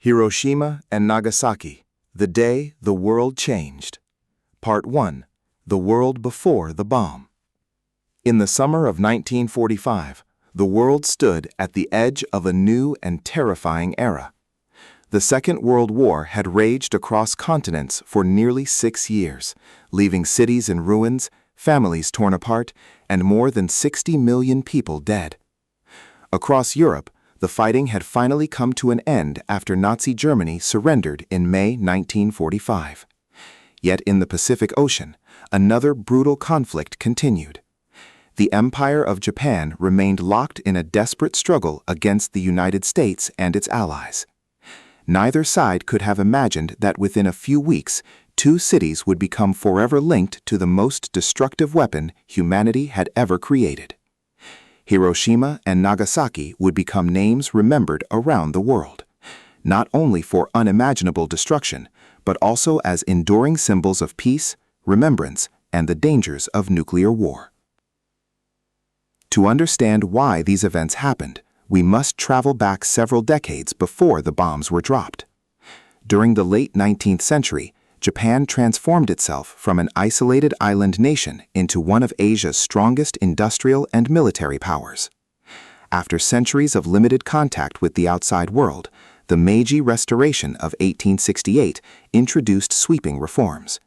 Hiroshima and Nagasaki, the day the world changed. Part 1. The world before the bomb. In the summer of 1945, the world stood at the edge of a new and terrifying era. The Second World War had raged across continents for nearly 6 years, leaving cities in ruins, families torn apart, and more than 60 million people dead. Across Europe, the fighting had finally come to an end after Nazi Germany surrendered in May 1945. Yet in the Pacific Ocean, another brutal conflict continued. The Empire of Japan remained locked in a desperate struggle against the United States and its allies. Neither side could have imagined that within a few weeks, two cities would become forever linked to the most destructive weapon humanity had ever created. Hiroshima and Nagasaki would become names remembered around the world, not only for unimaginable destruction, but also as enduring symbols of peace, remembrance, and the dangers of nuclear war. To understand why these events happened, we must travel back several decades before the bombs were dropped. During the late 19th century, Japan transformed itself from an isolated island nation into one of Asia's strongest industrial and military powers. After centuries of limited contact with the outside world, the Meiji Restoration of 1868 introduced sweeping reforms.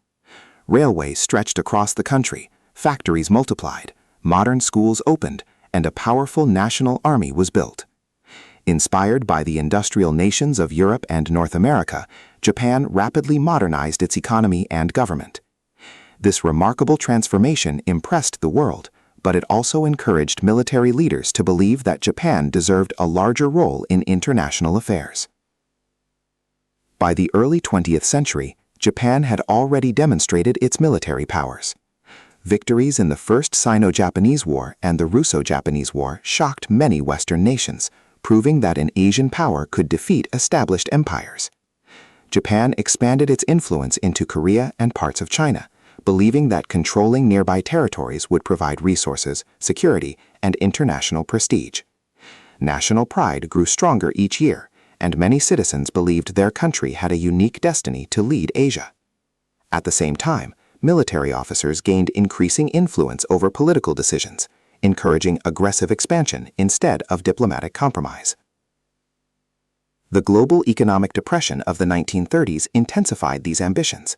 Railways stretched across the country, factories multiplied, modern schools opened, and a powerful national army was built. Inspired by the industrial nations of Europe and North America, Japan rapidly modernized its economy and government. This remarkable transformation impressed the world, but it also encouraged military leaders to believe that Japan deserved a larger role in international affairs. By the early 20th century, Japan had already demonstrated its military powers. Victories in the First Sino-Japanese War and the Russo-Japanese War shocked many Western nations, proving that an Asian power could defeat established empires. Japan expanded its influence into Korea and parts of China, believing that controlling nearby territories would provide resources, security, and international prestige. National pride grew stronger each year, and many citizens believed their country had a unique destiny to lead Asia. At the same time, military officers gained increasing influence over political decisions, encouraging aggressive expansion instead of diplomatic compromise. The global economic depression of the 1930s intensified these ambitions.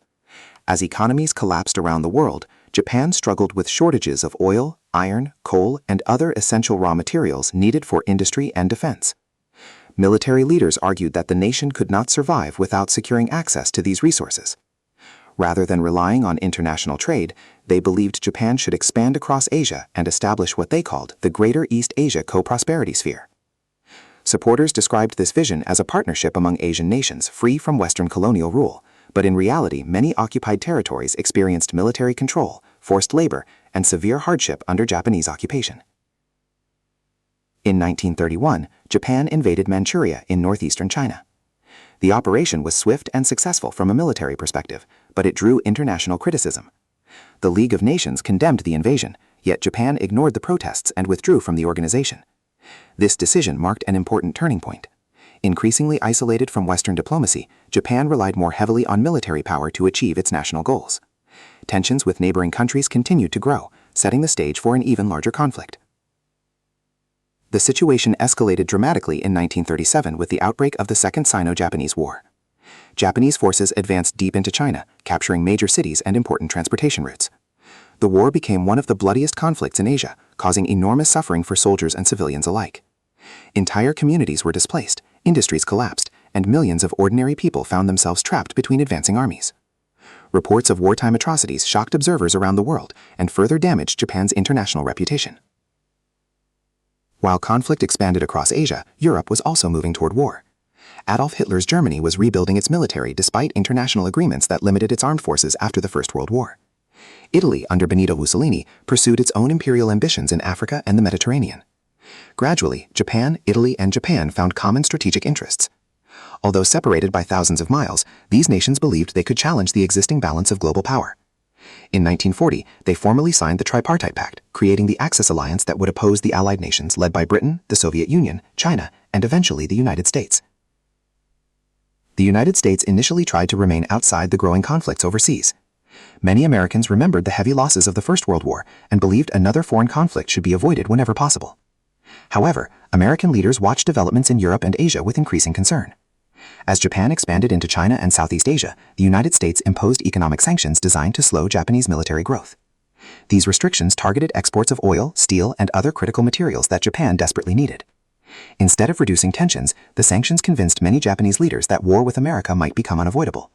As economies collapsed around the world, Japan struggled with shortages of oil, iron, coal, and other essential raw materials needed for industry and defense. Military leaders argued that the nation could not survive without securing access to these resources. Rather than relying on international trade, they believed Japan should expand across Asia and establish what they called the Greater East Asia Co-Prosperity Sphere. Supporters described this vision as a partnership among Asian nations free from Western colonial rule, but in reality many occupied territories experienced military control, forced labor, and severe hardship under Japanese occupation. In 1931, Japan invaded Manchuria in northeastern China. The operation was swift and successful from a military perspective, but it drew international criticism. The League of Nations condemned the invasion, yet Japan ignored the protests and withdrew from the organization. This decision marked an important turning point. Increasingly isolated from Western diplomacy, Japan relied more heavily on military power to achieve its national goals. Tensions with neighboring countries continued to grow, setting the stage for an even larger conflict. The situation escalated dramatically in 1937 with the outbreak of the Second Sino-Japanese War. Japanese forces advanced deep into China, capturing major cities and important transportation routes. The war became one of the bloodiest conflicts in Asia, causing enormous suffering for soldiers and civilians alike. Entire communities were displaced, industries collapsed, and millions of ordinary people found themselves trapped between advancing armies. Reports of wartime atrocities shocked observers around the world and further damaged Japan's international reputation. While conflict expanded across Asia, Europe was also moving toward war. Adolf Hitler's Germany was rebuilding its military despite international agreements that limited its armed forces after the First World War. Italy, under Benito Mussolini, pursued its own imperial ambitions in Africa and the Mediterranean. Gradually, Japan, Italy, and Japan found common strategic interests. Although separated by thousands of miles, these nations believed they could challenge the existing balance of global power. In 1940, they formally signed the Tripartite Pact, creating the Axis alliance that would oppose the Allied nations led by Britain, the Soviet Union, China, and eventually the United States. The United States initially tried to remain outside the growing conflicts overseas. Many Americans remembered the heavy losses of the First World War and believed another foreign conflict should be avoided whenever possible. However, American leaders watched developments in Europe and Asia with increasing concern. As Japan expanded into China and Southeast Asia, the United States imposed economic sanctions designed to slow Japanese military growth. These restrictions targeted exports of oil, steel, and other critical materials that Japan desperately needed. Instead of reducing tensions, the sanctions convinced many Japanese leaders that war with America might become unavoidable.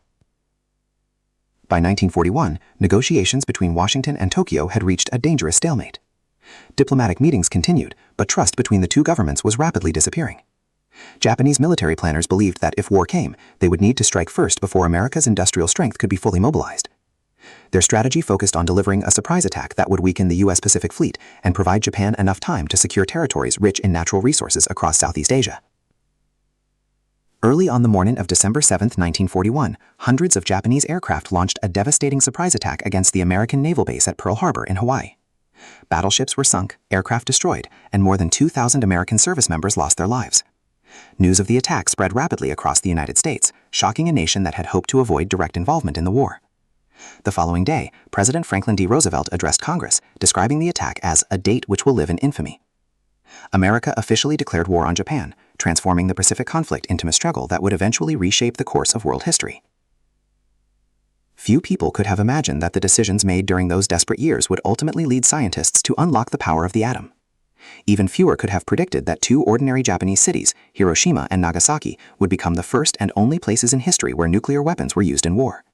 By 1941, negotiations between Washington and Tokyo had reached a dangerous stalemate. Diplomatic meetings continued, but trust between the two governments was rapidly disappearing. Japanese military planners believed that if war came, they would need to strike first before America's industrial strength could be fully mobilized. Their strategy focused on delivering a surprise attack that would weaken the U.S. Pacific Fleet and provide Japan enough time to secure territories rich in natural resources across Southeast Asia. Early on the morning of December 7, 1941, hundreds of Japanese aircraft launched a devastating surprise attack against the American naval base at Pearl Harbor in Hawaii. Battleships were sunk, aircraft destroyed, and more than 2,000 American service members lost their lives. News of the attack spread rapidly across the United States, shocking a nation that had hoped to avoid direct involvement in the war. The following day, President Franklin D. Roosevelt addressed Congress, describing the attack as a date which will live in infamy. America officially declared war on Japan, transforming the Pacific conflict into a struggle that would eventually reshape the course of world history. Few people could have imagined that the decisions made during those desperate years would ultimately lead scientists to unlock the power of the atom. Even fewer could have predicted that two ordinary Japanese cities, Hiroshima and Nagasaki, would become the first and only places in history where nuclear weapons were used in war.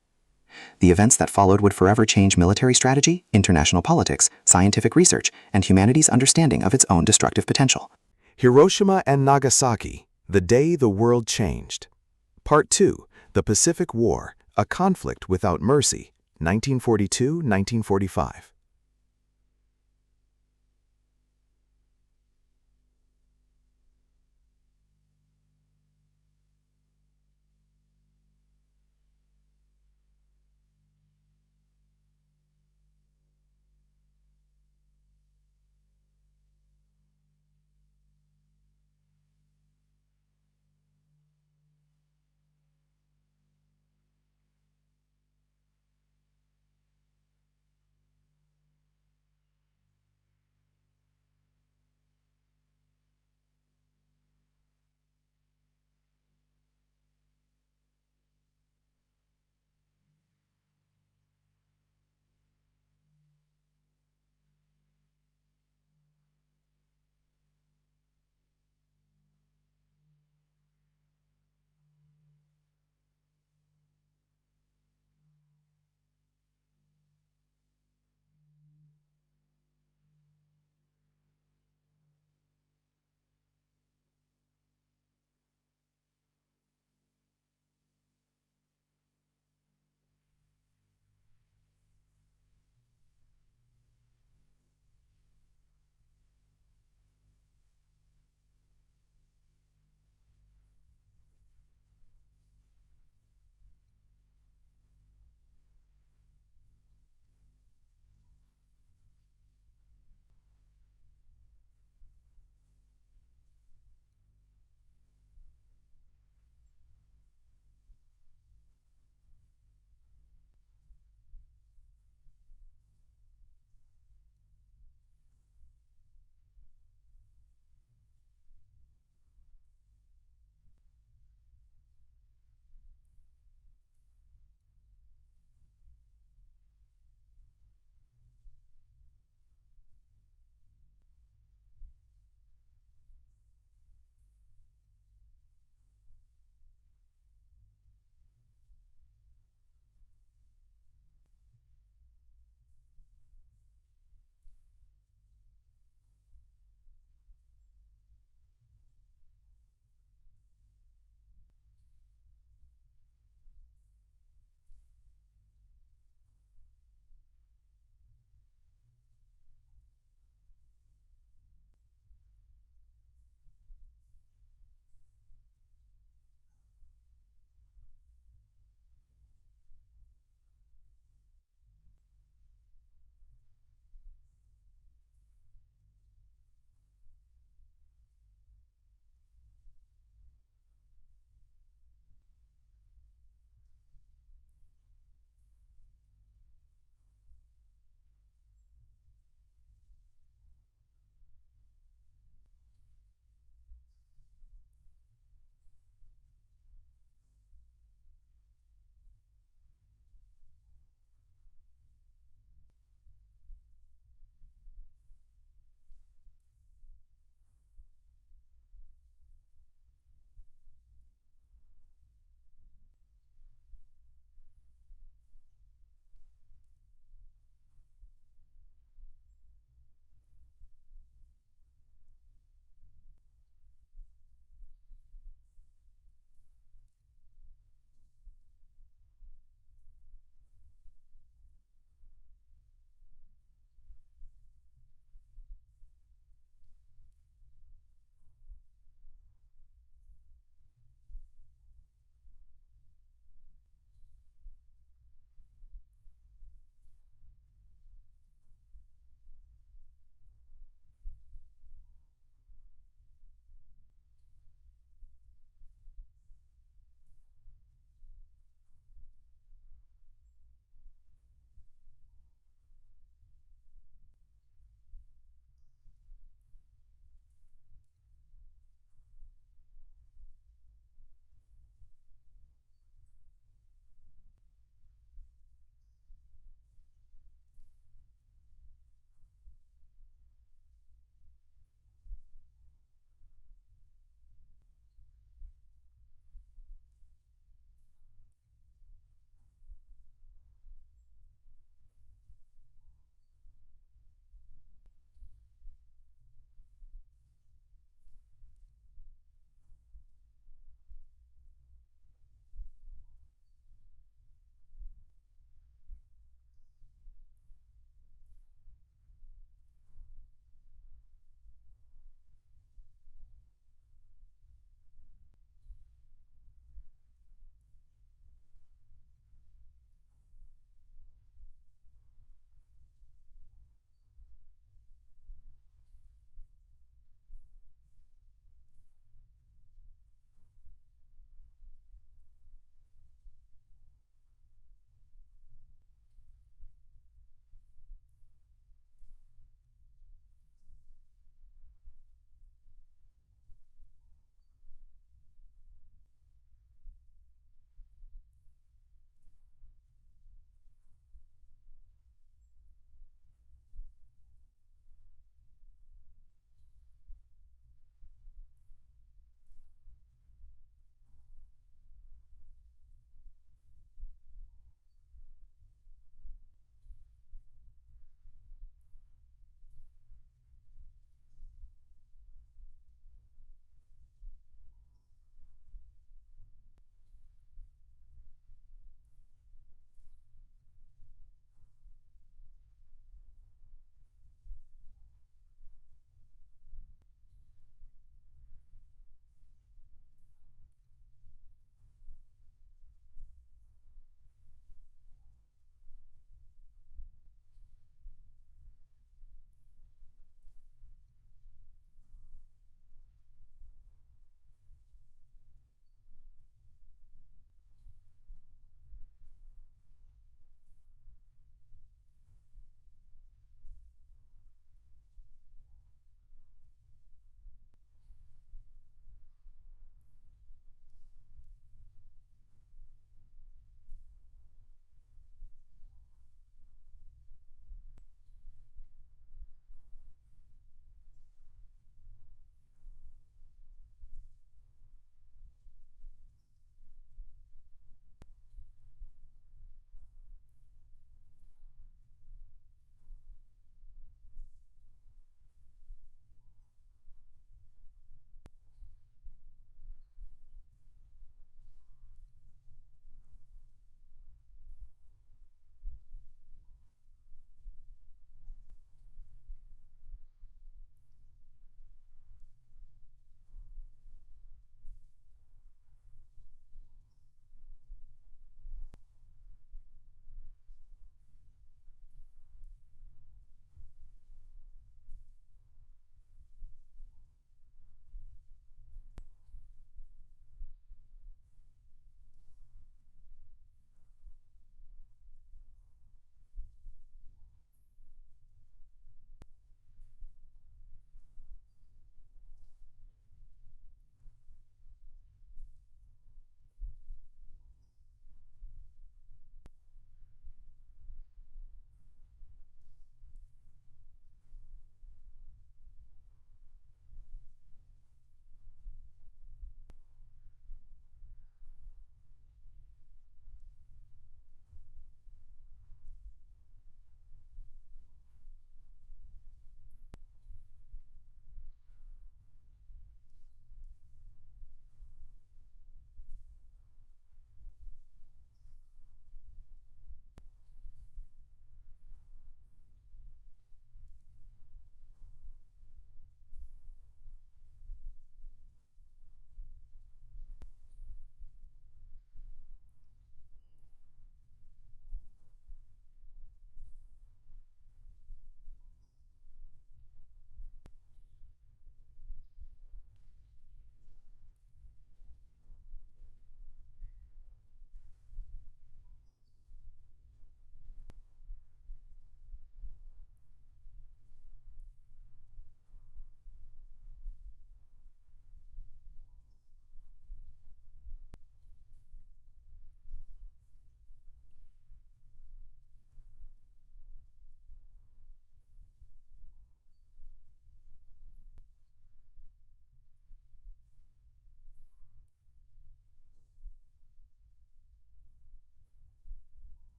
The events that followed would forever change military strategy, international politics, scientific research, and humanity's understanding of its own destructive potential. Hiroshima and Nagasaki, the day the world changed. Part 2, The Pacific War, a conflict without mercy, 1942-1945.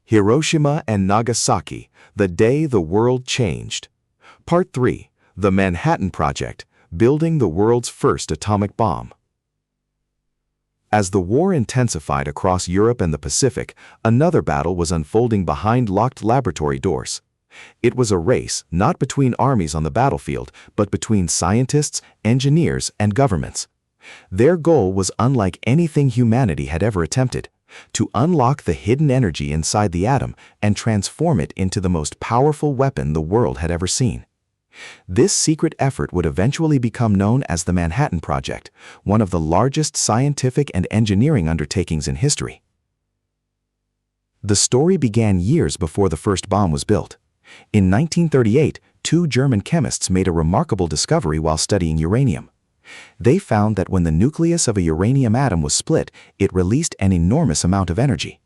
Hiroshima and Nagasaki, the day the world changed. Part 3. The Manhattan Project, building the world's first atomic bomb. As the war intensified across Europe and the Pacific, another battle was unfolding behind locked laboratory doors. It was a race not between armies on the battlefield, but between scientists, engineers, and governments. Their goal was unlike anything humanity had ever attempted: to unlock the hidden energy inside the atom and transform it into the most powerful weapon the world had ever seen. This secret effort would eventually become known as the Manhattan Project, one of the largest scientific and engineering undertakings in history. The story began years before the first bomb was built. In 1938, two German chemists made a remarkable discovery while studying uranium. They found that when the nucleus of a uranium atom was split, it released an enormous amount of energy.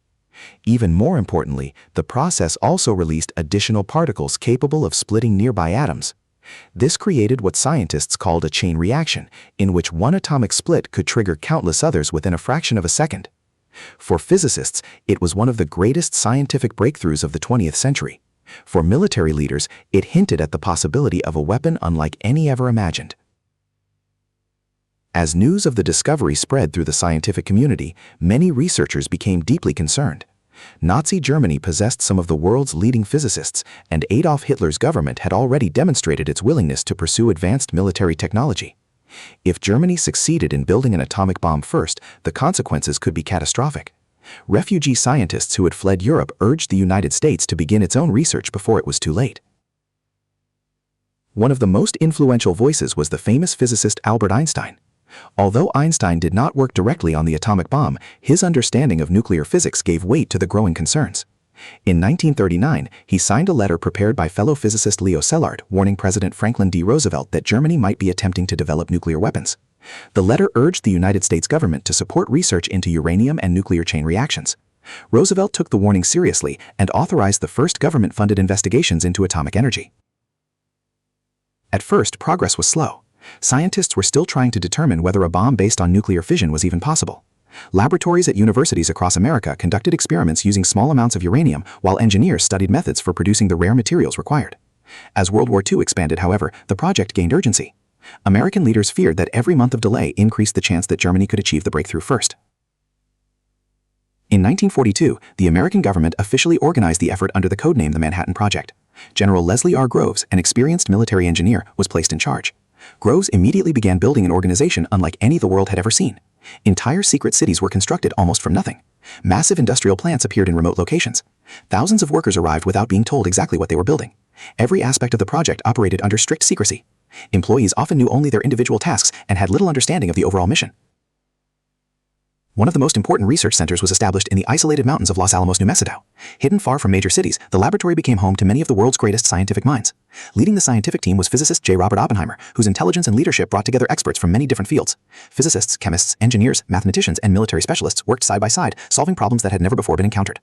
Even more importantly, the process also released additional particles capable of splitting nearby atoms. This created what scientists called a chain reaction, in which one atomic split could trigger countless others within a fraction of a second. For physicists, it was one of the greatest scientific breakthroughs of the 20th century. For military leaders, it hinted at the possibility of a weapon unlike any ever imagined. As news of the discovery spread through the scientific community, many researchers became deeply concerned. Nazi Germany possessed some of the world's leading physicists, and Adolf Hitler's government had already demonstrated its willingness to pursue advanced military technology. If Germany succeeded in building an atomic bomb first, the consequences could be catastrophic. Refugee scientists who had fled Europe urged the United States to begin its own research before it was too late. One of the most influential voices was the famous physicist Albert Einstein. Although Einstein did not work directly on the atomic bomb, his understanding of nuclear physics gave weight to the growing concerns. In 1939, he signed a letter prepared by fellow physicist Leo Szilard, warning President Franklin D. Roosevelt that Germany might be attempting to develop nuclear weapons. The letter urged the United States government to support research into uranium and nuclear chain reactions. Roosevelt took the warning seriously and authorized the first government-funded investigations into atomic energy. At first, progress was slow. Scientists were still trying to determine whether a bomb based on nuclear fission was even possible. Laboratories at universities across America conducted experiments using small amounts of uranium, while engineers studied methods for producing the rare materials required. As World War II expanded, however, the project gained urgency. American leaders feared that every month of delay increased the chance that Germany could achieve the breakthrough first. In 1942, the American government officially organized the effort under the codename the Manhattan Project. General Leslie R. Groves, an experienced military engineer, was placed in charge. Groves immediately began building an organization unlike any the world had ever seen. Entire secret cities were constructed almost from nothing. Massive industrial plants appeared in remote locations. Thousands of workers arrived without being told exactly what they were building. Every aspect of the project operated under strict secrecy. Employees often knew only their individual tasks and had little understanding of the overall mission. One of the most important research centers was established in the isolated mountains of Los Alamos, New Mexico. Hidden far from major cities, the laboratory became home to many of the world's greatest scientific minds. Leading the scientific team was physicist J. Robert Oppenheimer, whose intelligence and leadership brought together experts from many different fields. Physicists, chemists, engineers, mathematicians, and military specialists worked side by side, solving problems that had never before been encountered.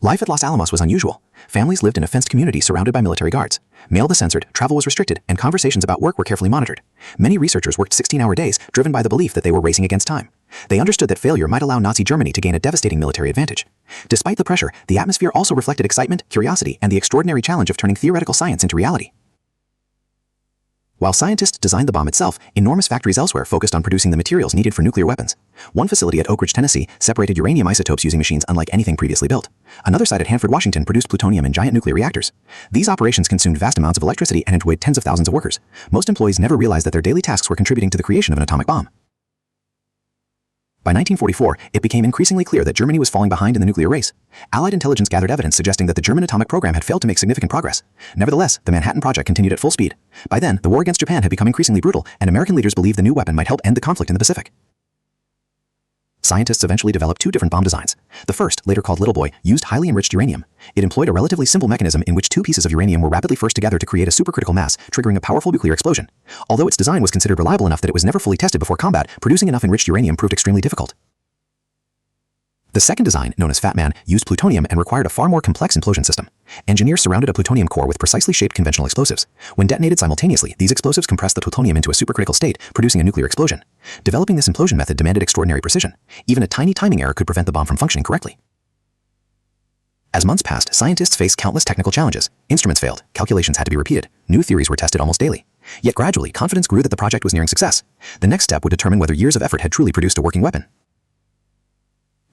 Life at Los Alamos was unusual. Families lived in a fenced community surrounded by military guards. Mail was censored, travel was restricted, and conversations about work were carefully monitored. Many researchers worked 16-hour days, driven by the belief that they were racing against time. They understood that failure might allow Nazi Germany to gain a devastating military advantage. Despite the pressure, the atmosphere also reflected excitement, curiosity, and the extraordinary challenge of turning theoretical science into reality. While scientists designed the bomb itself, enormous factories elsewhere focused on producing the materials needed for nuclear weapons. One facility at Oak Ridge, Tennessee, separated uranium isotopes using machines unlike anything previously built. Another site at Hanford, Washington, produced plutonium in giant nuclear reactors. These operations consumed vast amounts of electricity and employed tens of thousands of workers. Most employees never realized that their daily tasks were contributing to the creation of an atomic bomb. By 1944, it became increasingly clear that Germany was falling behind in the nuclear race. Allied intelligence gathered evidence suggesting that the German atomic program had failed to make significant progress. Nevertheless, the Manhattan Project continued at full speed. By then, the war against Japan had become increasingly brutal, and American leaders believed the new weapon might help end the conflict in the Pacific. Scientists eventually developed two different bomb designs. The first, later called Little Boy, used highly enriched uranium. It employed a relatively simple mechanism in which two pieces of uranium were rapidly forced together to create a supercritical mass, triggering a powerful nuclear explosion. Although its design was considered reliable enough that it was never fully tested before combat, producing enough enriched uranium proved extremely difficult. The second design, known as Fat Man, used plutonium and required a far more complex implosion system. Engineers surrounded a plutonium core with precisely shaped conventional explosives. When detonated simultaneously, these explosives compressed the plutonium into a supercritical state, producing a nuclear explosion. Developing this implosion method demanded extraordinary precision. Even a tiny timing error could prevent the bomb from functioning correctly. As months passed, scientists faced countless technical challenges. Instruments failed, calculations had to be repeated, new theories were tested almost daily. Yet gradually, confidence grew that the project was nearing success. The next step would determine whether years of effort had truly produced a working weapon.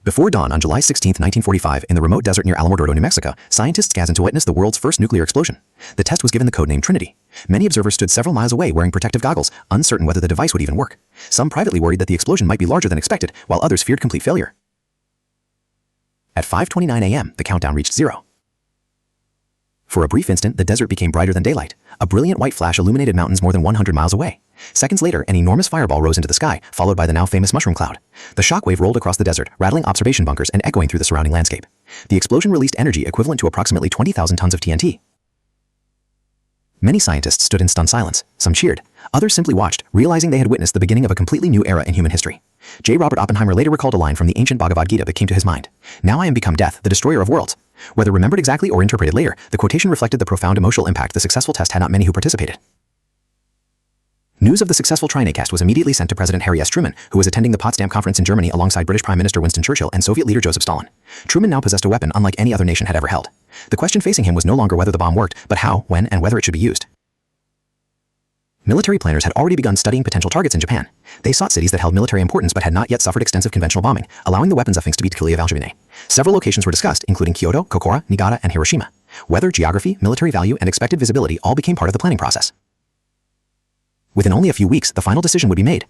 Before dawn on July 16, 1945, in the remote desert near Alamogordo, New Mexico, scientists gathered to witness the world's first nuclear explosion. The test was given the codename Trinity. Many observers stood several miles away wearing protective goggles, uncertain whether the device would even work. Some privately worried that the explosion might be larger than expected, while others feared complete failure. At 5:29 a.m., the countdown reached 0. For a brief instant, the desert became brighter than daylight. A brilliant white flash illuminated mountains more than 100 miles away. Seconds later, an enormous fireball rose into the sky, followed by the now famous mushroom cloud. The shockwave rolled across the desert, rattling observation bunkers and echoing through the surrounding landscape. The explosion released energy equivalent to approximately 20,000 tons of TNT. Many scientists stood in stunned silence. Some cheered. Others simply watched, realizing they had witnessed the beginning of a completely new era in human history. J. Robert Oppenheimer later recalled a line from the ancient Bhagavad Gita that came to his mind. "Now I am become death, the destroyer of worlds." Whether remembered exactly or interpreted later, the quotation reflected the profound emotional impact the successful test had not many who participated. News of the successful Trinity test was immediately sent to President Harry S. Truman, who was attending the Potsdam Conference in Germany alongside British Prime Minister Winston Churchill and Soviet leader Joseph Stalin. Truman now possessed a weapon unlike any other nation had ever held. The question facing him was no longer whether the bomb worked, but how, when, and whether it should be used. Military planners had already begun studying potential targets in Japan. They sought cities that held military importance but had not yet suffered extensive conventional bombing, allowing the weapons of things to be clearly evaluated. Several locations were discussed, including Kyoto, Kokura, Niigata, and Hiroshima. Weather, geography, military value, and expected visibility all became part of the planning process. Within only a few weeks, the final decision would be made.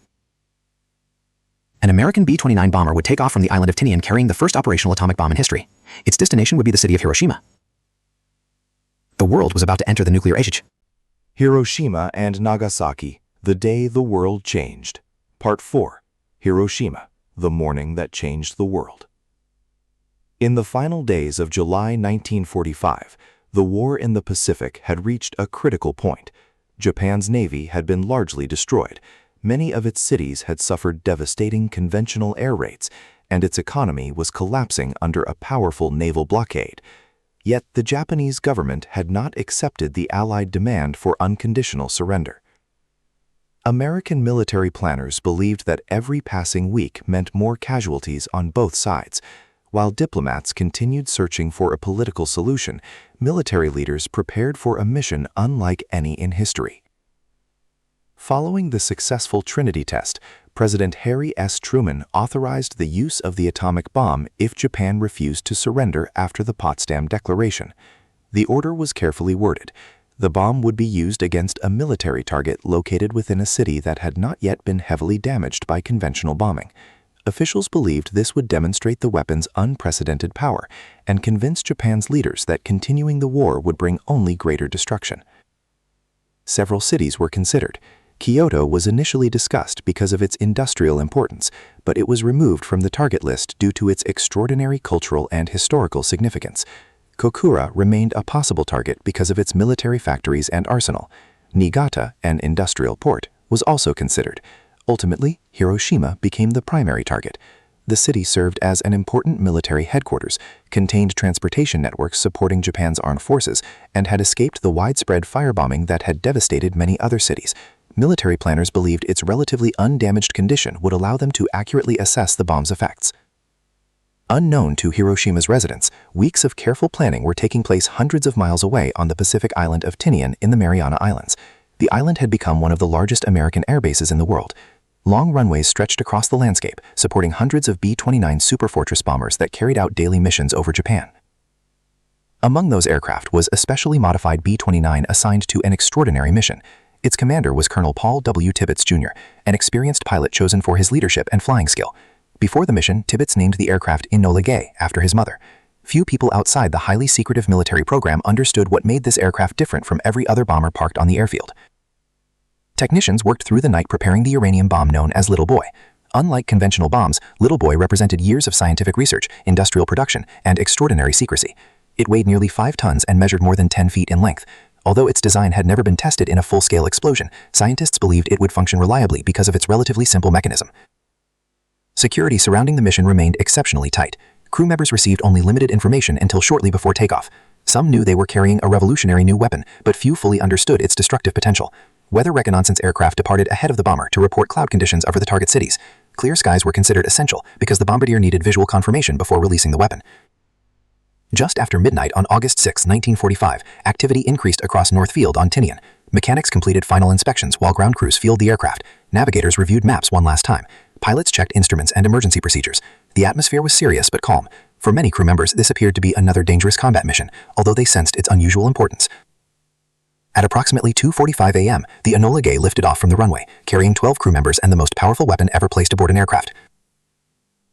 An American B-29 bomber would take off from the island of Tinian carrying the first operational atomic bomb in history. Its destination would be the city of Hiroshima. The world was about to enter the nuclear age. Hiroshima and Nagasaki, the day the world changed. Part 4. Hiroshima, the morning that changed the world. In the final days of July 1945, the war in the Pacific had reached a critical point. Japan's navy had been largely destroyed. Many of its cities had suffered devastating conventional air raids, and its economy was collapsing under a powerful naval blockade. Yet the Japanese government had not accepted the Allied demand for unconditional surrender. American military planners believed that every passing week meant more casualties on both sides. While diplomats continued searching for a political solution, military leaders prepared for a mission unlike any in history. Following the successful Trinity test, President Harry S. Truman authorized the use of the atomic bomb if Japan refused to surrender after the Potsdam Declaration. The order was carefully worded. The bomb would be used against a military target located within a city that had not yet been heavily damaged by conventional bombing. Officials believed this would demonstrate the weapon's unprecedented power and convince Japan's leaders that continuing the war would bring only greater destruction. Several cities were considered. Kyoto was initially discussed because of its industrial importance, but it was removed from the target list due to its extraordinary cultural and historical significance. Kokura remained a possible target because of its military factories and arsenal. Niigata, an industrial port, was also considered. Ultimately, Hiroshima became the primary target. The city served as an important military headquarters, contained transportation networks supporting Japan's armed forces, and had escaped the widespread firebombing that had devastated many other cities. Military planners believed its relatively undamaged condition would allow them to accurately assess the bomb's effects. Unknown to Hiroshima's residents, weeks of careful planning were taking place hundreds of miles away on the Pacific island of Tinian in the Mariana Islands. The island had become one of the largest American air bases in the world. Long runways stretched across the landscape, supporting hundreds of B-29 Superfortress bombers that carried out daily missions over Japan. Among those aircraft was a specially modified B-29 assigned to an extraordinary mission. Its commander was Colonel Paul W. Tibbets, Jr., an experienced pilot chosen for his leadership and flying skill. Before the mission, Tibbets named the aircraft Enola Gay after his mother. Few people outside the highly secretive military program understood what made this aircraft different from every other bomber parked on the airfield. Technicians worked through the night preparing the uranium bomb known as Little Boy. Unlike conventional bombs, Little Boy represented years of scientific research, industrial production, and extraordinary secrecy. It weighed nearly 5 tons and measured more than 10 feet in length. Although its design had never been tested in a full-scale explosion, scientists believed it would function reliably because of its relatively simple mechanism. Security surrounding the mission remained exceptionally tight. Crew members received only limited information until shortly before takeoff. Some knew they were carrying a revolutionary new weapon, but few fully understood its destructive potential. Weather reconnaissance aircraft departed ahead of the bomber to report cloud conditions over the target cities. Clear skies were considered essential because the bombardier needed visual confirmation before releasing the weapon. Just after midnight on August 6, 1945, activity increased across North Field on Tinian. Mechanics completed final inspections while ground crews fueled the aircraft. Navigators reviewed maps one last time. Pilots checked instruments and emergency procedures. The atmosphere was serious but calm. For many crew members, this appeared to be another dangerous combat mission, although they sensed its unusual importance. At approximately 2:45 a.m., the Enola Gay lifted off from the runway, carrying 12 crew members and the most powerful weapon ever placed aboard an aircraft.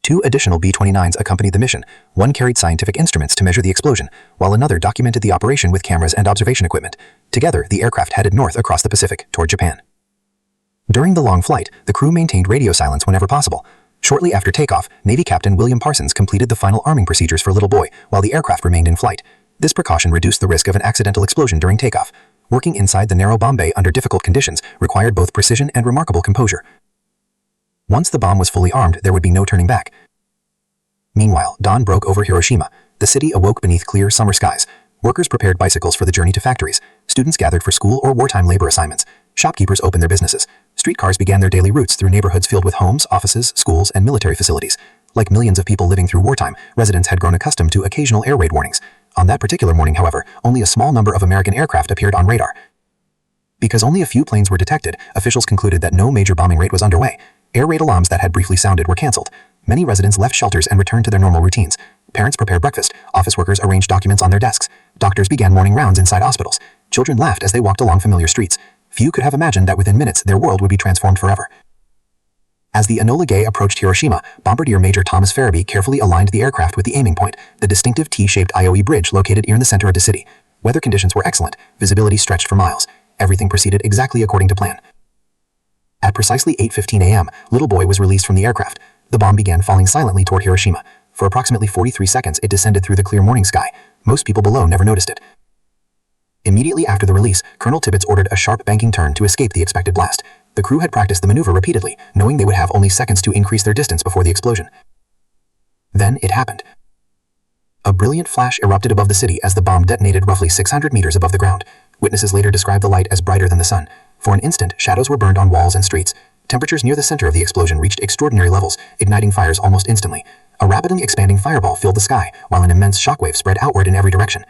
2 additional B-29s accompanied the mission. One carried scientific instruments to measure the explosion, while another documented the operation with cameras and observation equipment. Together, the aircraft headed north across the Pacific, toward Japan. During the long flight, the crew maintained radio silence whenever possible. Shortly after takeoff, Navy Captain William Parsons completed the final arming procedures for Little Boy while the aircraft remained in flight. This precaution reduced the risk of an accidental explosion during takeoff. Working inside the narrow bomb bay under difficult conditions required both precision and remarkable composure. Once the bomb was fully armed, there would be no turning back. Meanwhile, dawn broke over Hiroshima. The city awoke beneath clear summer skies. Workers prepared bicycles for the journey to factories. Students gathered for school or wartime labor assignments. Shopkeepers opened their businesses. Streetcars began their daily routes through neighborhoods filled with homes, offices, schools, and military facilities. Like millions of people living through wartime, residents had grown accustomed to occasional air raid warnings. On that particular morning, however, only a small number of American aircraft appeared on radar. Because only a few planes were detected, officials concluded that no major bombing raid was underway. Air raid alarms that had briefly sounded were canceled. Many residents left shelters and returned to their normal routines. Parents prepared breakfast. Office workers arranged documents on their desks. Doctors began morning rounds inside hospitals. Children laughed as they walked along familiar streets. Few could have imagined that within minutes their world would be transformed forever. As the Enola Gay approached Hiroshima, Bombardier Major Thomas Farabee carefully aligned the aircraft with the aiming point, the distinctive T-shaped IOE bridge located in the center of the city. Weather conditions were excellent. Visibility stretched for miles. Everything proceeded exactly according to plan. At precisely 8:15 a.m., Little Boy was released from the aircraft. The bomb began falling silently toward Hiroshima. For approximately 43 seconds, it descended through the clear morning sky. Most people below never noticed it. Immediately after the release, Colonel Tibbets ordered a sharp banking turn to escape the expected blast. The crew had practiced the maneuver repeatedly, knowing they would have only seconds to increase their distance before the explosion. Then it happened. A brilliant flash erupted above the city as the bomb detonated roughly 600 meters above the ground. Witnesses later described the light as brighter than the sun. For an instant, shadows were burned on walls and streets. Temperatures near the center of the explosion reached extraordinary levels, igniting fires almost instantly. A rapidly expanding fireball filled the sky, while an immense shockwave spread outward in every direction.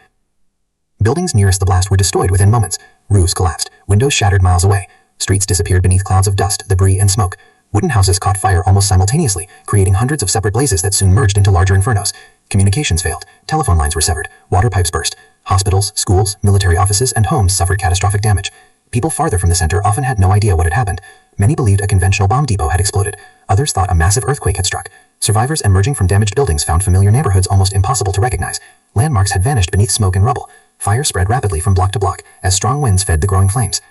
Buildings nearest the blast were destroyed within moments. Roofs collapsed, windows shattered miles away. Streets disappeared beneath clouds of dust, debris, and smoke. Wooden houses caught fire almost simultaneously, creating hundreds of separate blazes that soon merged into larger infernos. Communications failed, telephone lines were severed, water pipes burst. Hospitals, schools, military offices, and homes suffered catastrophic damage. People farther from the center often had no idea what had happened. Many believed a conventional bomb depot had exploded. Others thought a massive earthquake had struck. Survivors emerging from damaged buildings found familiar neighborhoods almost impossible to recognize. Landmarks had vanished beneath smoke and rubble. Fire spread rapidly from block to block as strong winds fed the growing flames.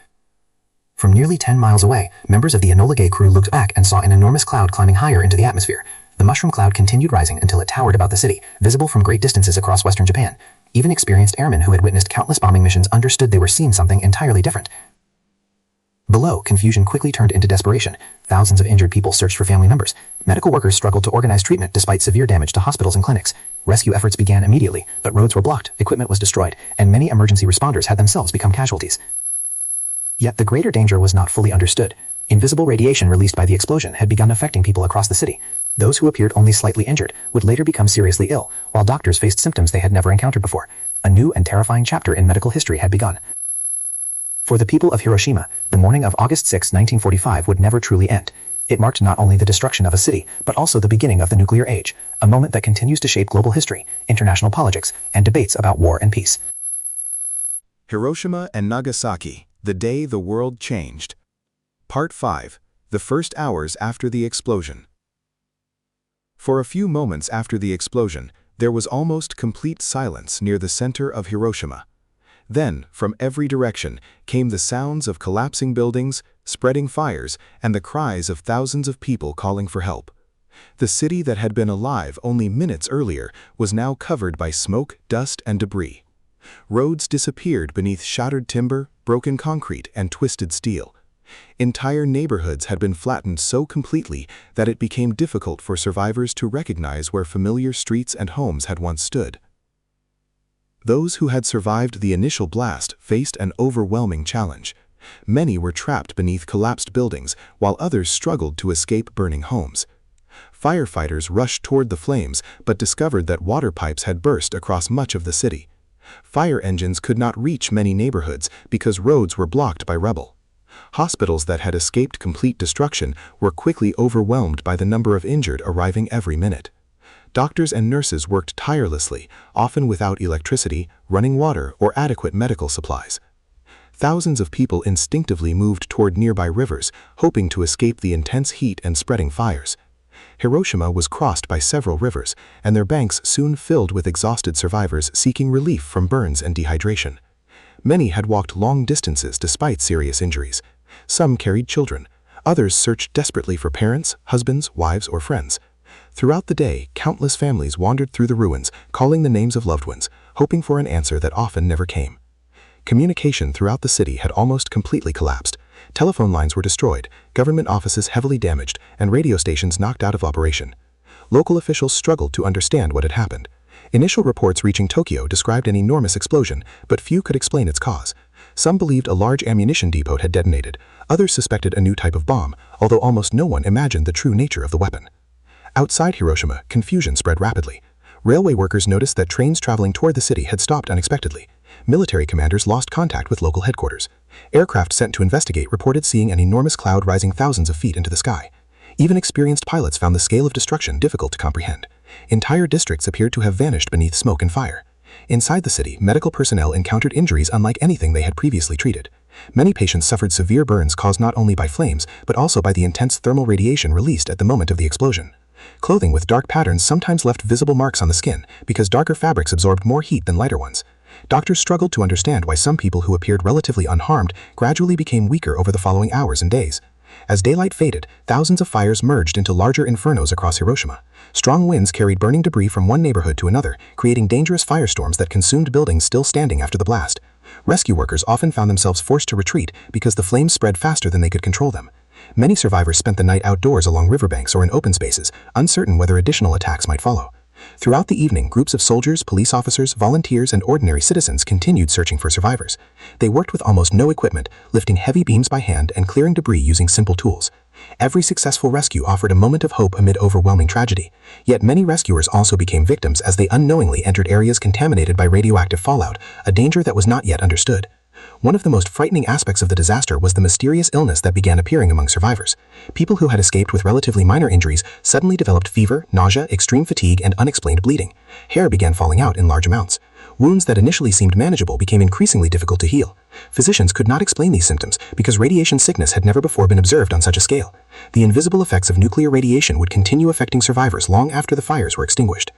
From nearly 10 miles away, members of the Enola Gay crew looked back and saw an enormous cloud climbing higher into the atmosphere. The mushroom cloud continued rising until it towered about the city, visible from great distances across western Japan. Even experienced airmen who had witnessed countless bombing missions understood they were seeing something entirely different. Below, confusion quickly turned into desperation. Thousands of injured people searched for family members. Medical workers struggled to organize treatment despite severe damage to hospitals and clinics. Rescue efforts began immediately, but roads were blocked, equipment was destroyed, and many emergency responders had themselves become casualties. Yet the greater danger was not fully understood. Invisible radiation released by the explosion had begun affecting people across the city. Those who appeared only slightly injured would later become seriously ill, while doctors faced symptoms they had never encountered before. A new and terrifying chapter in medical history had begun. For the people of Hiroshima, the morning of August 6, 1945 would never truly end. It marked not only the destruction of a city, but also the beginning of the nuclear age, a moment that continues to shape global history, international politics, and debates about war and peace. Hiroshima and Nagasaki, the day the world changed. Part 5. The first hours after the explosion. For a few moments after the explosion, there was almost complete silence near the center of Hiroshima. Then, from every direction, came the sounds of collapsing buildings, spreading fires, and the cries of thousands of people calling for help. The city that had been alive only minutes earlier was now covered by smoke, dust, and debris. Roads disappeared beneath shattered timber, broken concrete, and twisted steel. Entire neighborhoods had been flattened so completely that it became difficult for survivors to recognize where familiar streets and homes had once stood. Those who had survived the initial blast faced an overwhelming challenge. Many were trapped beneath collapsed buildings, while others struggled to escape burning homes. Firefighters rushed toward the flames but discovered that water pipes had burst across much of the city. Fire engines could not reach many neighborhoods because roads were blocked by rubble. Hospitals that had escaped complete destruction were quickly overwhelmed by the number of injured arriving every minute. Doctors and nurses worked tirelessly, often without electricity, running water, or adequate medical supplies. Thousands of people instinctively moved toward nearby rivers, hoping to escape the intense heat and spreading fires. Hiroshima was crossed by several rivers, and their banks soon filled with exhausted survivors seeking relief from burns and dehydration. Many had walked long distances despite serious injuries. Some carried children. Others searched desperately for parents, husbands, wives, or friends. Throughout the day, countless families wandered through the ruins, calling the names of loved ones, hoping for an answer that often never came. Communication throughout the city had almost completely collapsed. Telephone lines were destroyed, government offices heavily damaged, and radio stations knocked out of operation. Local officials struggled to understand what had happened. Initial reports reaching Tokyo described an enormous explosion, but few could explain its cause. Some believed a large ammunition depot had detonated. Others suspected a new type of bomb, although almost no one imagined the true nature of the weapon. Outside Hiroshima, confusion spread rapidly. Railway workers noticed that trains traveling toward the city had stopped unexpectedly. Military commanders lost contact with local headquarters. Aircraft sent to investigate reported seeing an enormous cloud rising thousands of feet into the sky. Even experienced pilots found the scale of destruction difficult to comprehend. Entire districts appeared to have vanished beneath smoke and fire. Inside the city, medical personnel encountered injuries unlike anything they had previously treated. Many patients suffered severe burns caused not only by flames, but also by the intense thermal radiation released at the moment of the explosion. Clothing with dark patterns sometimes left visible marks on the skin because darker fabrics absorbed more heat than lighter ones. Doctors struggled to understand why some people who appeared relatively unharmed gradually became weaker over the following hours and days. As daylight faded, thousands of fires merged into larger infernos across Hiroshima. Strong winds carried burning debris from one neighborhood to another, creating dangerous firestorms that consumed buildings still standing after the blast. Rescue workers often found themselves forced to retreat because the flames spread faster than they could control them. Many survivors spent the night outdoors along riverbanks or in open spaces, uncertain whether additional attacks might follow. Throughout the evening, groups of soldiers, police officers, volunteers, and ordinary citizens continued searching for survivors. They worked with almost no equipment, lifting heavy beams by hand and clearing debris using simple tools. Every successful rescue offered a moment of hope amid overwhelming tragedy. Yet many rescuers also became victims as they unknowingly entered areas contaminated by radioactive fallout, a danger that was not yet understood. One of the most frightening aspects of the disaster was the mysterious illness that began appearing among survivors. People who had escaped with relatively minor injuries suddenly developed fever, nausea, extreme fatigue, and unexplained bleeding. Hair began falling out in large amounts. Wounds that initially seemed manageable became increasingly difficult to heal. Physicians could not explain these symptoms because radiation sickness had never before been observed on such a scale. The invisible effects of nuclear radiation would continue affecting survivors long after the fires were extinguished.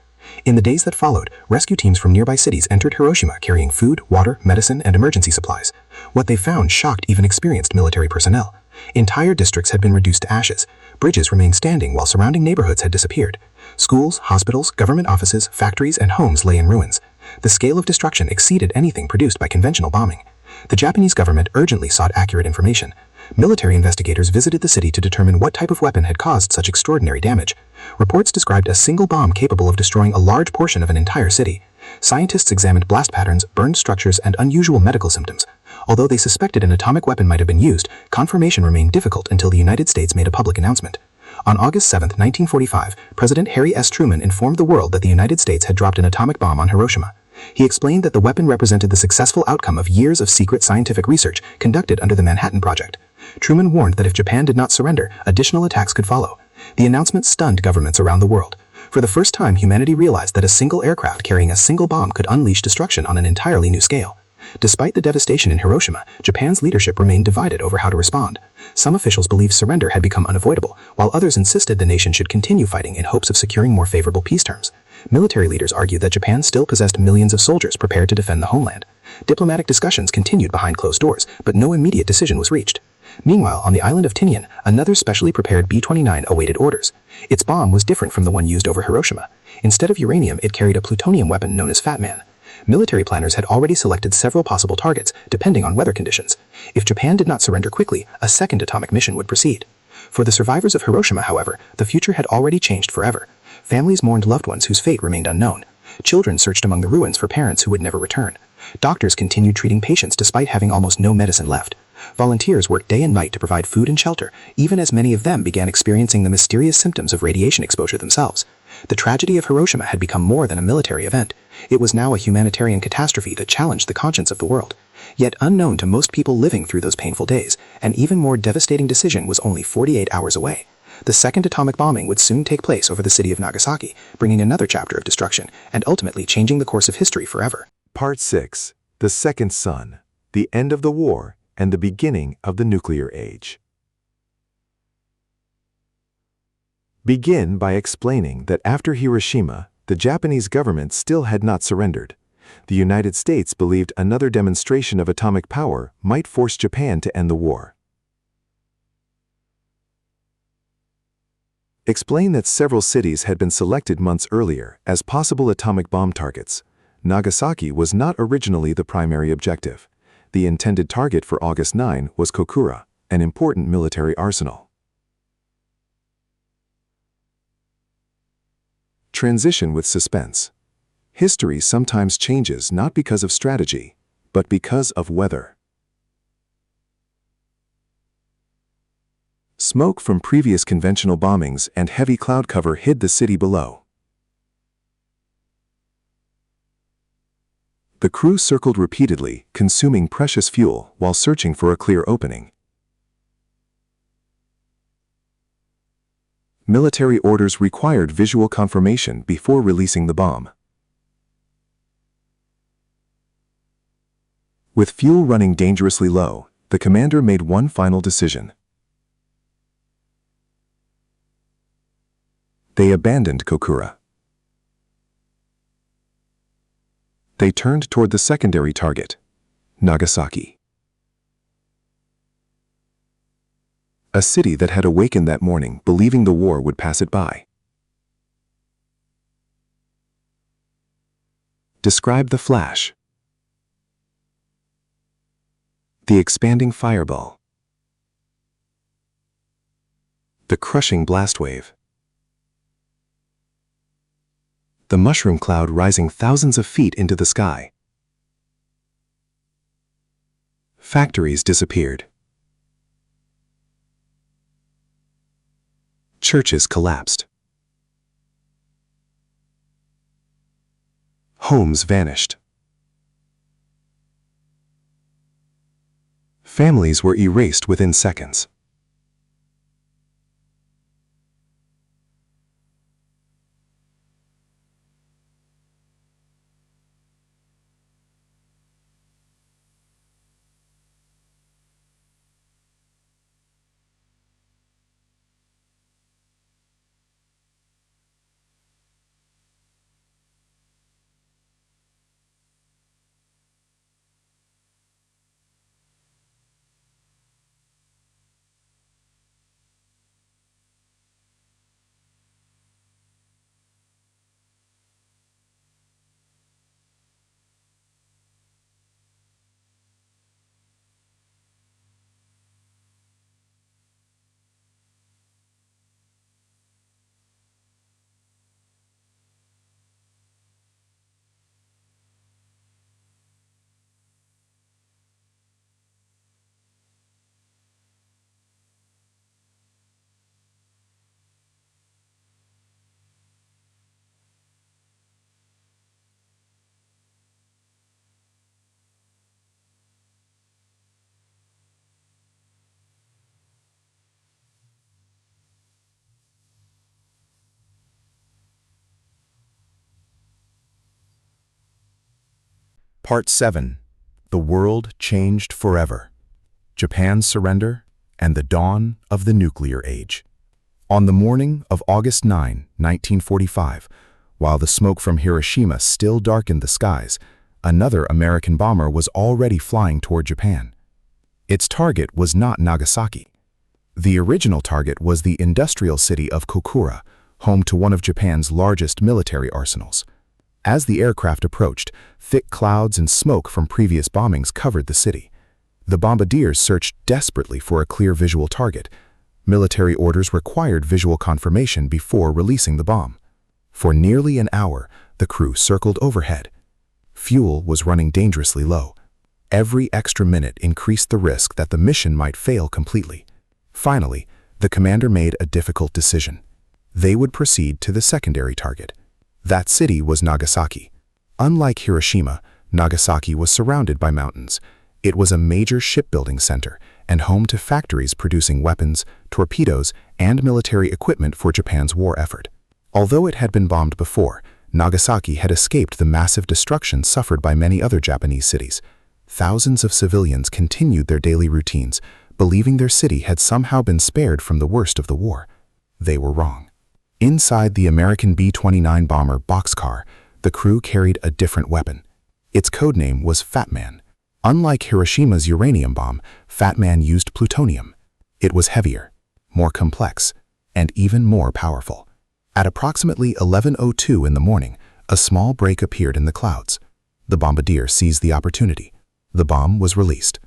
In the days that followed, rescue teams from nearby cities entered Hiroshima carrying food, water, medicine, and emergency supplies. What they found shocked even experienced military personnel. Entire districts had been reduced to ashes. Bridges remained standing while surrounding neighborhoods had disappeared. Schools, hospitals, government offices, factories, and homes lay in ruins. The scale of destruction exceeded anything produced by conventional bombing. The Japanese government urgently sought accurate information. Military investigators visited the city to determine what type of weapon had caused such extraordinary damage. Reports described a single bomb capable of destroying a large portion of an entire city. Scientists examined blast patterns, burned structures, and unusual medical symptoms. Although they suspected an atomic weapon might have been used, confirmation remained difficult until the United States made a public announcement. On August 7, 1945, President Harry S. Truman informed the world that the United States had dropped an atomic bomb on Hiroshima. He explained that the weapon represented the successful outcome of years of secret scientific research conducted under the Manhattan Project. Truman warned that if Japan did not surrender, additional attacks could follow. The announcement stunned governments around the world. For the first time, humanity realized that a single aircraft carrying a single bomb could unleash destruction on an entirely new scale. Despite the devastation in Hiroshima, Japan's leadership remained divided over how to respond. Some officials believed surrender had become unavoidable, while others insisted the nation should continue fighting in hopes of securing more favorable peace terms. Military leaders argued that Japan still possessed millions of soldiers prepared to defend the homeland. Diplomatic discussions continued behind closed doors, but no immediate decision was reached. Meanwhile, on the island of Tinian, another specially prepared B-29 awaited orders. Its bomb was different from the one used over Hiroshima. Instead of uranium, it carried a plutonium weapon known as Fat Man. Military planners had already selected several possible targets, depending on weather conditions. If Japan did not surrender quickly, a second atomic mission would proceed. For the survivors of Hiroshima, however, the future had already changed forever. Families mourned loved ones whose fate remained unknown. Children searched among the ruins for parents who would never return. Doctors continued treating patients despite having almost no medicine left. Volunteers worked day and night to provide food and shelter, even as many of them began experiencing the mysterious symptoms of radiation exposure themselves. The tragedy of Hiroshima had become more than a military event. It was now a humanitarian catastrophe that challenged the conscience of the world. Yet unknown to most people living through those painful days, an even more devastating decision was only 48 hours away. The second atomic bombing would soon take place over the city of Nagasaki, bringing another chapter of destruction and ultimately changing the course of history forever. Part 6. The Second Sun, the End of the War, and the Beginning of the Nuclear Age. Begin by explaining that after Hiroshima, the Japanese government still had not surrendered. The United States believed another demonstration of atomic power might force Japan to end the war. Explain that several cities had been selected months earlier as possible atomic bomb targets. Nagasaki was not originally the primary objective. The intended target for August 9 was Kokura, an important military arsenal. Transition with suspense. History sometimes changes not because of strategy, but because of weather. Smoke from previous conventional bombings and heavy cloud cover hid the city below. The crew circled repeatedly, consuming precious fuel while searching for a clear opening. Military orders required visual confirmation before releasing the bomb. With fuel running dangerously low, the commander made one final decision. They abandoned Kokura. They turned toward the secondary target, Nagasaki. A city that had awakened that morning believing the war would pass it by. Describe the flash. The expanding fireball. The crushing blast wave. The mushroom cloud rising thousands of feet into the sky. Factories disappeared. Churches collapsed. Homes vanished. Families were erased within seconds. Part 7. The World Changed Forever. Japan's Surrender and the Dawn of the Nuclear Age. On the morning of August 9, 1945, while the smoke from Hiroshima still darkened the skies, another American bomber was already flying toward Japan. Its target was not Nagasaki. The original target was the industrial city of Kokura, home to one of Japan's largest military arsenals. As the aircraft approached, thick clouds and smoke from previous bombings covered the city. The bombardiers searched desperately for a clear visual target. Military orders required visual confirmation before releasing the bomb. For nearly an hour, the crew circled overhead. Fuel was running dangerously low. Every extra minute increased the risk that the mission might fail completely. Finally, the commander made a difficult decision. They would proceed to the secondary target. That city was Nagasaki. Unlike Hiroshima, Nagasaki was surrounded by mountains. It was a major shipbuilding center and home to factories producing weapons, torpedoes, and military equipment for Japan's war effort. Although it had been bombed before, Nagasaki had escaped the massive destruction suffered by many other Japanese cities. Thousands of civilians continued their daily routines, believing their city had somehow been spared from the worst of the war. They were wrong. Inside the American B-29 bomber boxcar, the crew carried a different weapon. Its codename was Fat Man. Unlike Hiroshima's uranium bomb, Fat Man used plutonium. It was heavier, more complex, and even more powerful. At approximately 11:02 in the morning, a small break appeared in the clouds. The bombardier seized the opportunity. The bomb was released.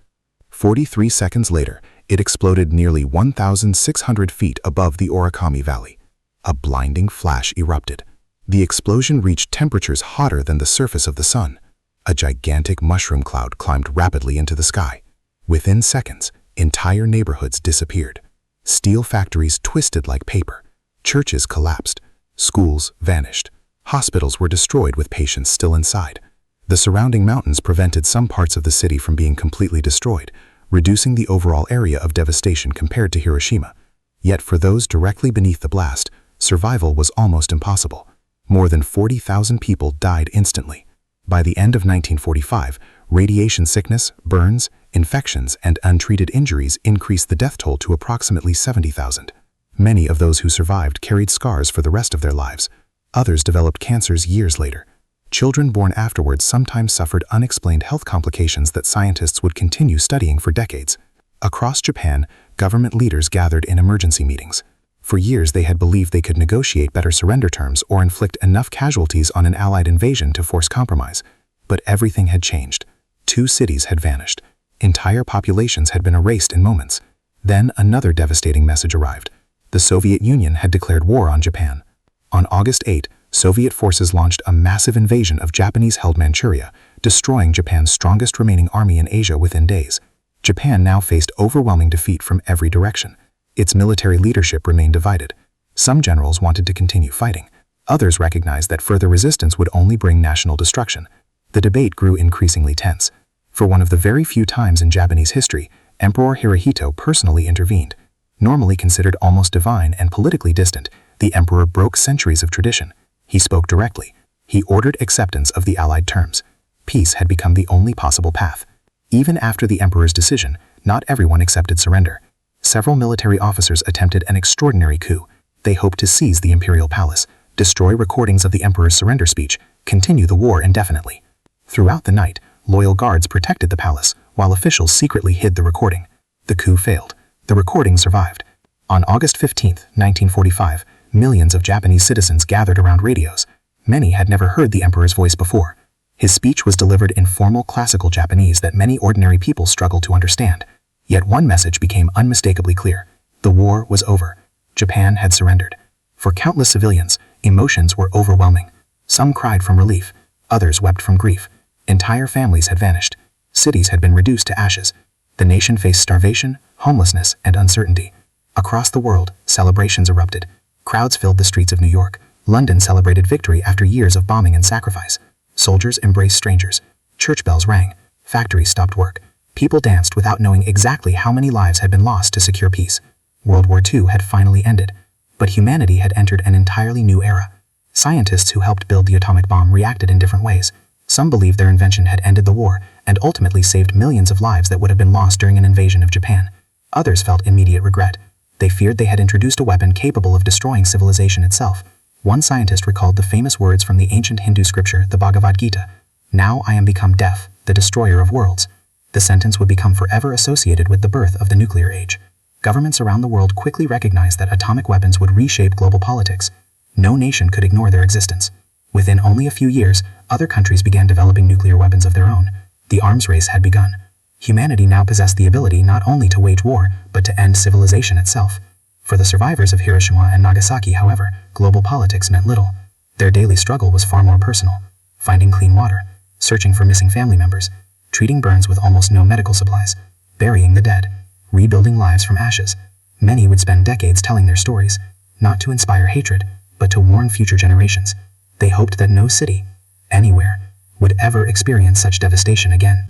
43 seconds later, it exploded nearly 1,600 feet above the Orikami Valley. A blinding flash erupted. The explosion reached temperatures hotter than the surface of the sun. A gigantic mushroom cloud climbed rapidly into the sky. Within seconds, entire neighborhoods disappeared. Steel factories twisted like paper. Churches collapsed. Schools vanished. Hospitals were destroyed with patients still inside. The surrounding mountains prevented some parts of the city from being completely destroyed, reducing the overall area of devastation compared to Hiroshima. Yet for those directly beneath the blast, survival was almost impossible. More than 40,000 people died instantly. By the end of 1945, radiation sickness, burns, infections, and untreated injuries increased the death toll to approximately 70,000. Many of those who survived carried scars for the rest of their lives. Others developed cancers years later. Children born afterwards sometimes suffered unexplained health complications that scientists would continue studying for decades. Across Japan, government leaders gathered in emergency meetings. For years, they had believed they could negotiate better surrender terms or inflict enough casualties on an Allied invasion to force compromise. But everything had changed. 2 cities had vanished. Entire populations had been erased in moments. Then another devastating message arrived. The Soviet Union had declared war on Japan. On August 8, Soviet forces launched a massive invasion of Japanese-held Manchuria, destroying Japan's strongest remaining army in Asia within days. Japan now faced overwhelming defeat from every direction. Its military leadership remained divided. Some generals wanted to continue fighting. Others recognized that further resistance would only bring national destruction. The debate grew increasingly tense. For one of the very few times in Japanese history, Emperor Hirohito personally intervened. Normally considered almost divine and politically distant, the emperor broke centuries of tradition. He spoke directly. He ordered acceptance of the Allied terms. Peace had become the only possible path. Even after the emperor's decision, not everyone accepted surrender. Several military officers attempted an extraordinary coup. They hoped to seize the imperial palace, destroy recordings of the emperor's surrender speech, continue the war indefinitely. Throughout the night, loyal guards protected the palace, while officials secretly hid the recording. The coup failed. The recording survived. On August 15, 1945, millions of Japanese citizens gathered around radios. Many had never heard the emperor's voice before. His speech was delivered in formal classical Japanese that many ordinary people struggled to understand. Yet one message became unmistakably clear. The war was over. Japan had surrendered. For countless civilians, emotions were overwhelming. Some cried from relief. Others wept from grief. Entire families had vanished. Cities had been reduced to ashes. The nation faced starvation, homelessness, and uncertainty. Across the world, celebrations erupted. Crowds filled the streets of New York. London celebrated victory after years of bombing and sacrifice. Soldiers embraced strangers. Church bells rang. Factories stopped work. People danced without knowing exactly how many lives had been lost to secure peace. World War II had finally ended. But humanity had entered an entirely new era. Scientists who helped build the atomic bomb reacted in different ways. Some believed their invention had ended the war and ultimately saved millions of lives that would have been lost during an invasion of Japan. Others felt immediate regret. They feared they had introduced a weapon capable of destroying civilization itself. One scientist recalled the famous words from the ancient Hindu scripture, the Bhagavad Gita, "Now I am become death, the destroyer of worlds." The sentence would become forever associated with the birth of the nuclear age. Governments around the world quickly recognized that atomic weapons would reshape global politics. No nation could ignore their existence. Within only a few years, other countries began developing nuclear weapons of their own. The arms race had begun. Humanity now possessed the ability not only to wage war, but to end civilization itself. For the survivors of Hiroshima and Nagasaki, however, global politics meant little. Their daily struggle was far more personal. Finding clean water, searching for missing family members, treating burns with almost no medical supplies, burying the dead, rebuilding lives from ashes. Many would spend decades telling their stories, not to inspire hatred, but to warn future generations. They hoped that no city, anywhere, would ever experience such devastation again.